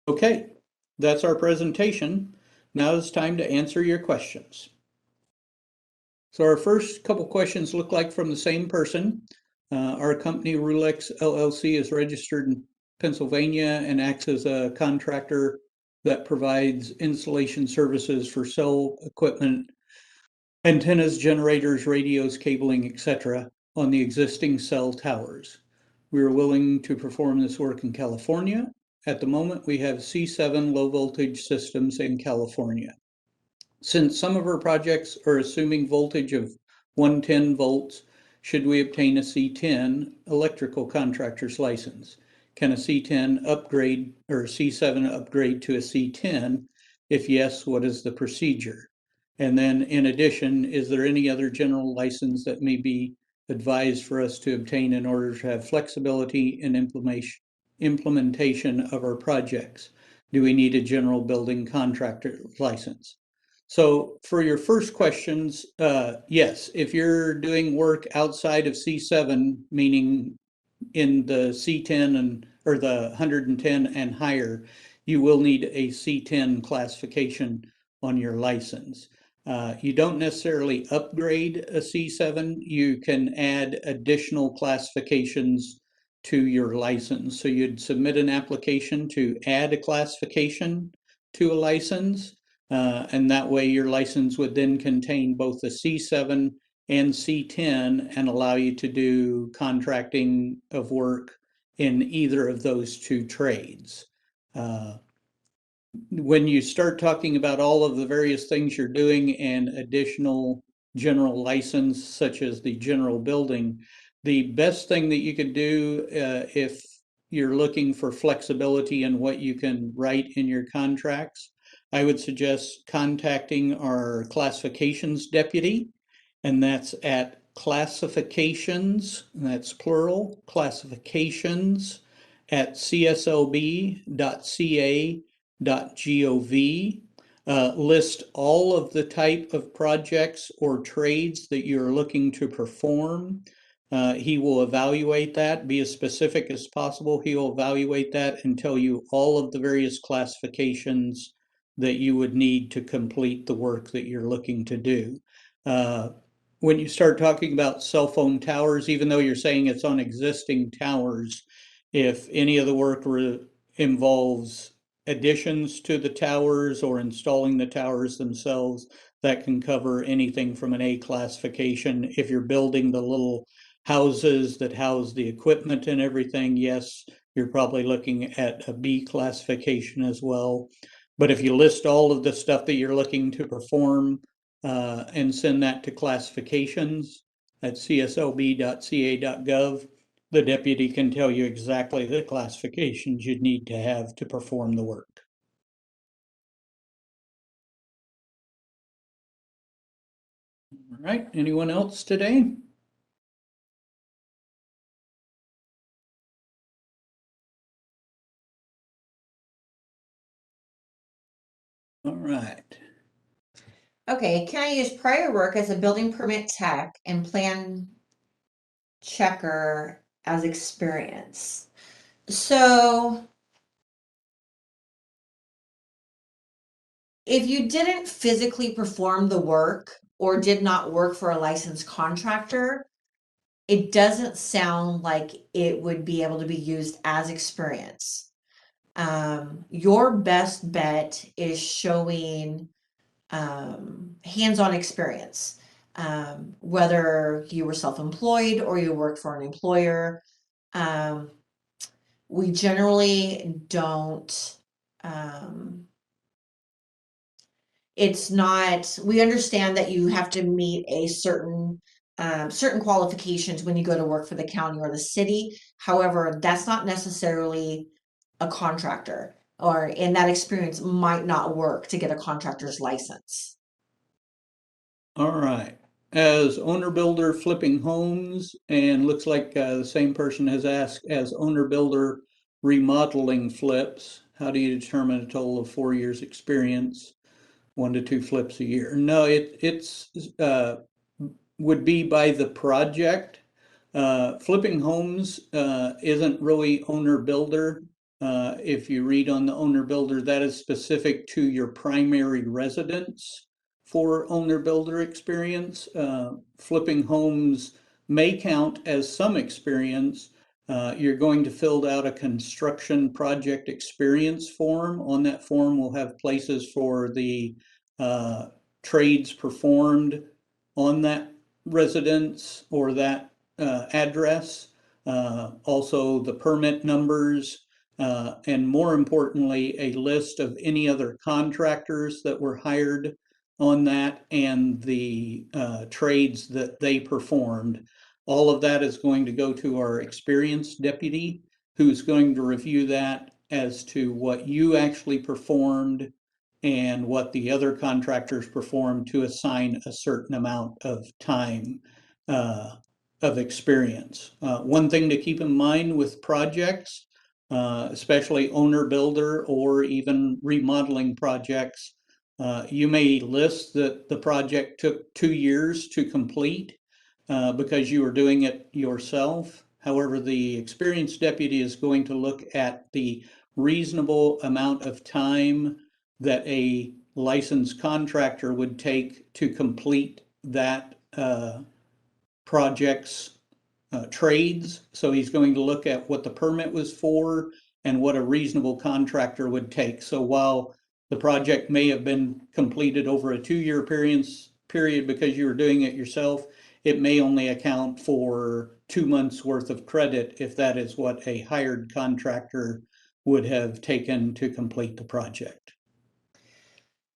Okay, that's our presentation. Now it's time to answer your questions. So our first couple questions look like from the same person. Our company, Rulex LLC, is registered in Pennsylvania and acts as a contractor that provides installation services for cell equipment, antennas, generators, radios, cabling, etc. on the existing cell towers. We are willing to perform this work in California. At the moment, we have C7 low voltage systems in California. Since some of our projects are assuming voltage of 110 volts, should we obtain a C10 electrical contractor's license? Can a C10 upgrade or C7 upgrade to a C10? If yes, what is the procedure? And then in addition, is there any other general license that may be advised for us to obtain in order to have flexibility in implementation of our projects? Do we need a general building contractor license? So for your first questions, yes, if you're doing work outside of C7, meaning in the C10 and or the 110 and higher, you will need a C10 classification on your license. You don't necessarily upgrade a C7. You can add additional classifications to your license. So you'd submit an application to add a classification to a license. And that way your license would then contain both the C7 and C10 and allow you to do contracting of work in either of those two trades. When you start talking about all of the various things you're doing and additional general license, such as the general building, the best thing that you could do if you're looking for flexibility in what you can write in your contracts, I would suggest contacting our classifications deputy, and that's at classifications, and that's plural, classifications at cslb.ca.gov. List all of the type of projects or trades that you're looking to perform. He will evaluate that, be as specific as possible. He will evaluate that and tell you all of the various classifications that you would need to complete the work that you're looking to do. When you start talking about cell phone towers, even though you're saying it's on existing towers, if any of the work involves additions to the towers or installing the towers themselves, that can cover anything from an A classification. If you're building the little houses that house the equipment and everything, yes, you're probably looking at a B classification as well. But if you list all of the stuff that you're looking to perform and send that to classifications at cslb.ca.gov, the deputy can tell you exactly the classifications you'd need to have to perform the work. All right, anyone else today? All right. Okay, can I use prior work as a building permit tech and plan checker as experience? So if you didn't physically perform the work or did not work for a licensed contractor, it doesn't sound like it would be able to be used as experience. Your best bet is showing hands-on experience, whether you were self-employed or you worked for an employer. We generally don't, it's not, we understand that you have to meet a certain qualifications when you go to work for the county or the city. However, that's not necessarily a contractor, or in that experience might not work to get a contractor's license. All right. As owner builder flipping homes, and looks like the same person has asked, as owner builder remodeling flips, how do you determine a total of 4 years experience, 1 to 2 flips a year? No, it's would be by the project. Flipping homes isn't really owner builder. If you read on the owner builder, that is specific to your primary residence for owner builder experience. Flipping homes may count as some experience. You're going to fill out a construction project experience form. On that form, we'll have places for the trades performed on that residence or that address. Also the permit numbers, and more importantly, a list of any other contractors that were hired on that and the trades that they performed. All of that is going to go to our experienced deputy, who's going to review that as to what you actually performed and what the other contractors performed to assign a certain amount of time of experience. One thing to keep in mind with projects, especially owner builder or even remodeling projects, you may list that the project took 2 years to complete because you were doing it yourself. However, the experienced deputy is going to look at the reasonable amount of time that a licensed contractor would take to complete that project's trades. So he's going to look at what the permit was for and what a reasonable contractor would take. So while the project may have been completed over a 2-year period because you were doing it yourself, it may only account for 2 months worth of credit if that is what a hired contractor would have taken to complete the project.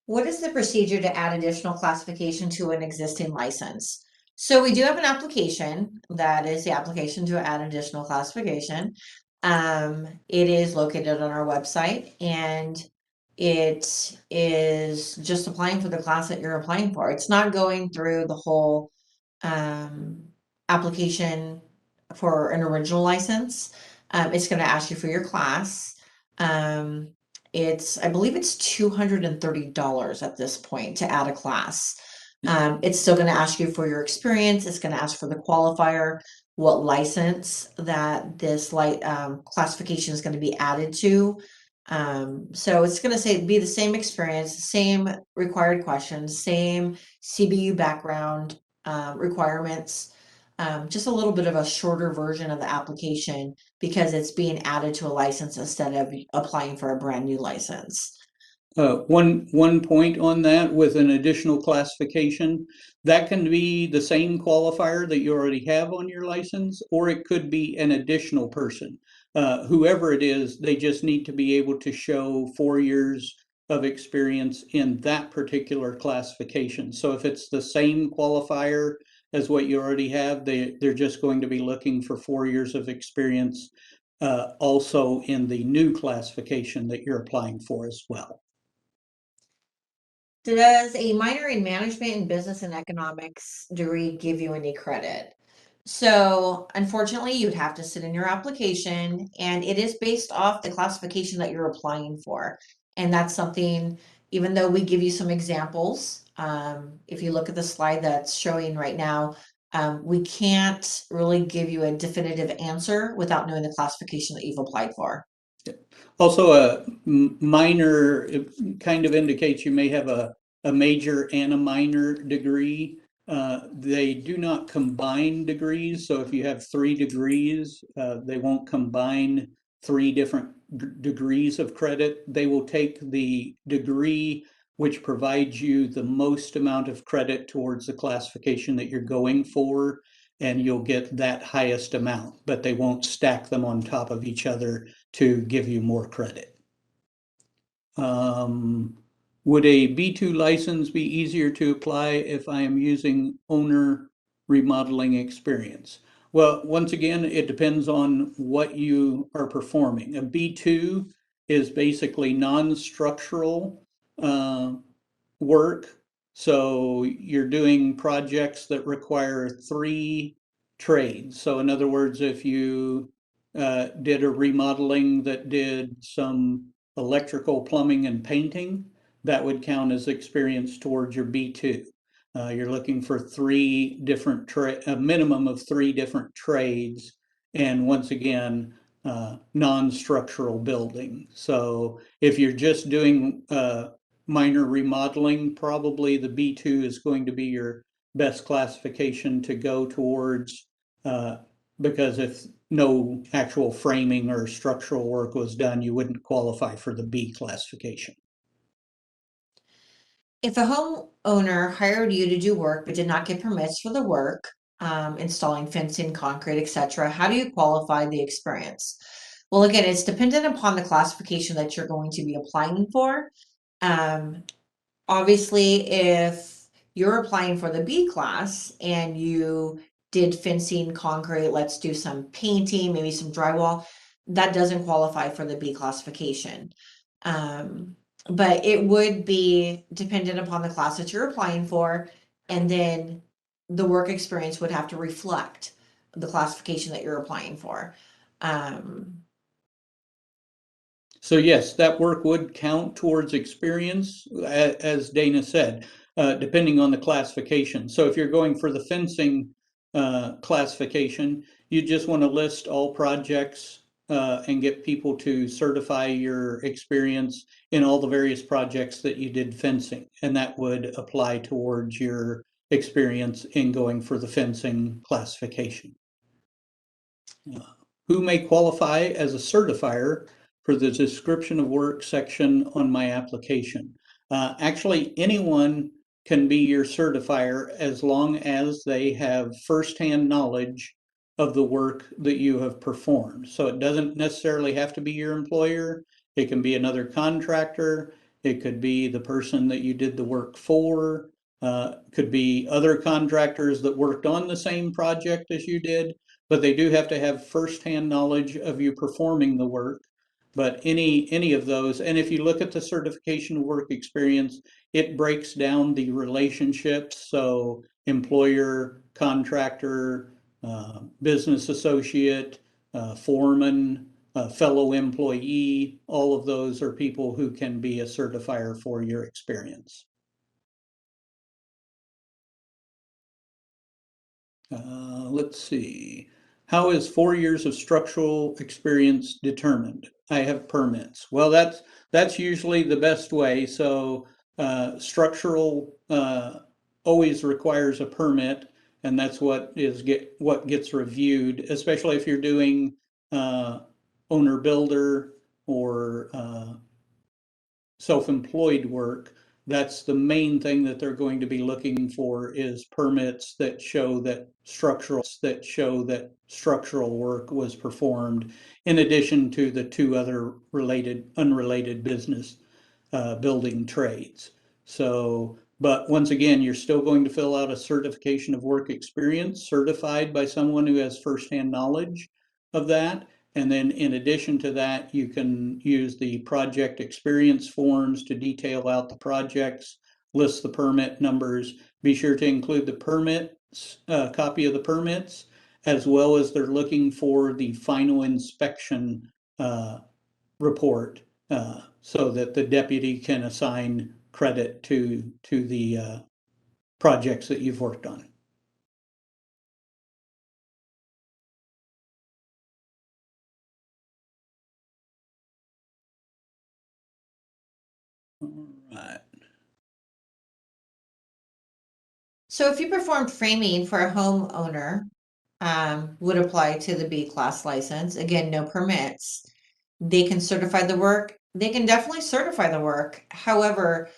What is the procedure to add additional classification to an existing license? So we do have an application. That is the application to add additional classification. It is located on our website, and it is just applying for the class that you're applying for. It's not going through the whole application for an original license. It's going to ask you for your class. I believe it's $230 at this point to add a class. It's still going to ask you for your experience. It's going to ask for the qualifier, what license that this classification is going to be added to. So it's going to be the same experience, same required questions, same CBU background requirements. Just a little bit of a shorter version of the application because it's being added to a license instead of applying for a brand new license. One point on that with an additional classification, that can be the same qualifier that you already have on your license, or it could be an additional person. Whoever it is, they just need to be able to show 4 years of experience in that particular classification. So if it's the same qualifier as what you already have, they're just going to be looking for 4 years of experience also in the new classification that you're applying for as well. Does a minor in management and business and economics degree give you any credit? So unfortunately, you'd have to sit in your application, and it is based off the classification that you're applying for. And that's something, even though we give you some examples, if you look at the slide that's showing right now, we can't really give you a definitive answer without knowing the classification that you've applied for. Also, a minor kind of indicates you may have a major and a minor degree. They do not combine degrees. So if you have 3 degrees, they won't combine 3 different degrees of credit. They will take the degree which provides you the most amount of credit towards the classification that you're going for, and you'll get that highest amount, but they won't stack them on top of each other to give you more credit. Would a B2 license be easier to apply if I am using owner remodeling experience? Well, once again, it depends on what you are performing. A B2 is basically non-structural work. So you're doing projects that require 3 trades. So in other words, if you did a remodeling that did some electrical, plumbing, and painting, that would count as experience towards your B2. You're looking for 3 different a minimum of 3 different trades. And once again, non-structural building. So if you're just doing minor remodeling, probably the B2 is going to be your best classification to go towards, because if no actual framing or structural work was done, you wouldn't qualify for the B classification. If a homeowner hired you to do work but did not get permits for the work, installing fencing, concrete, etc., how do you qualify the experience? Well, again, it's dependent upon the classification that you're going to be applying for. Obviously, if you're applying for the B class and you did fencing, concrete, let's do some painting, maybe some drywall, that doesn't qualify for the B classification. But it would be dependent upon the class that you're applying for, and then the work experience would have to reflect the classification that you're applying for. So yes, that work would count towards experience, as Dana said, depending on the classification. So if you're going for the fencing classification, you just want to list all projects and get people to certify your experience in all the various projects that you did fencing. And that would apply towards your experience in going for the fencing classification. Who may qualify as a certifier for the description of work section on my application? Actually, anyone can be your certifier as long as they have firsthand knowledge of the work that you have performed. So it doesn't necessarily have to be your employer. It can be another contractor. It could be the person that you did the work for. Could be other contractors that worked on the same project as you did, but they do have to have firsthand knowledge of you performing the work. But any of those, and if you look at the certification of work experience, it breaks down the relationships. So employer, contractor, business associate, foreman, fellow employee, all of those are people who can be a certifier for your experience. Let's see. How is 4 years of structural experience determined? I have permits. Well, that's usually the best way. So structural always requires a permit, and that's what gets reviewed, especially if you're doing owner builder or self-employed work. That's the main thing that they're going to be looking for, is permits that show that structural work was performed, in addition to the two other unrelated business building trades. So, but once again, you're still going to fill out a certification of work experience certified by someone who has firsthand knowledge of that. And then in addition to that, you can use the project experience forms to detail out the projects, list the permit numbers. Be sure to include the permits, copy of the permits, as well as they're looking for the final inspection report, so that the deputy can assign credit to the projects that you've worked on. All right. So if you performed framing for a homeowner, would apply to the B class license. Again, no permits. They can certify the work. They can definitely certify the work. However,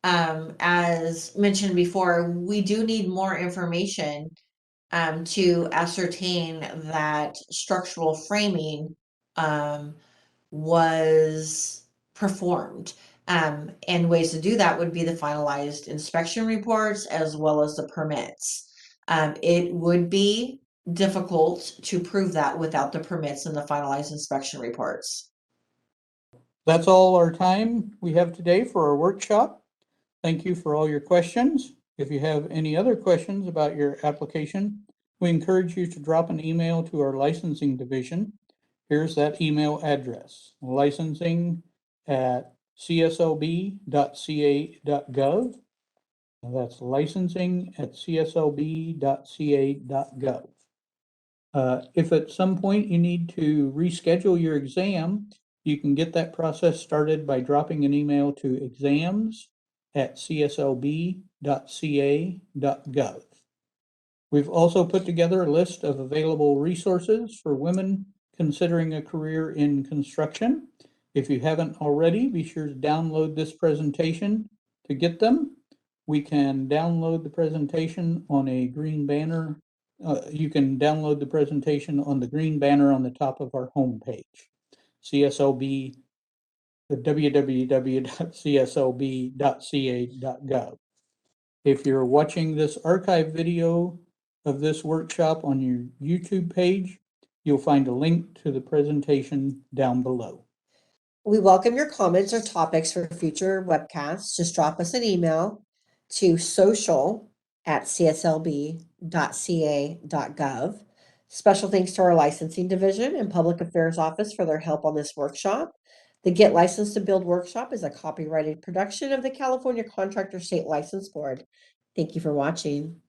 as mentioned before, we do need more information to ascertain that structural framing was performed. And ways to do that would be the finalized inspection reports as well as the permits. It would be difficult to prove that without the permits and the finalized inspection reports. That's all our time we have today for our workshop. Thank you for all your questions. If you have any other questions about your application, we encourage you to drop an email to our licensing division. Here's that email address: licensing@cslb.ca.gov. That's licensing@cslb.ca.gov. If at some point you need to reschedule your exam, you can get that process started by dropping an email to exams@cslb.ca.gov. We've also put together a list of available resources for women considering a career in construction. If you haven't already, be sure to download this presentation to get them. We can download the presentation on a green banner. You can download the presentation on the green banner on the top of our homepage, CSLB, www.cslb.ca.gov. If you're watching this archive video of this workshop on your YouTube page, you'll find a link to the presentation down below. We welcome your comments or topics for future webcasts. Just drop us an email to social@cslb.ca.gov. Special thanks to our licensing division and public affairs office for their help on this workshop. The Get Licensed to Build workshop is a copyrighted production of the California Contractor State License Board. Thank you for watching.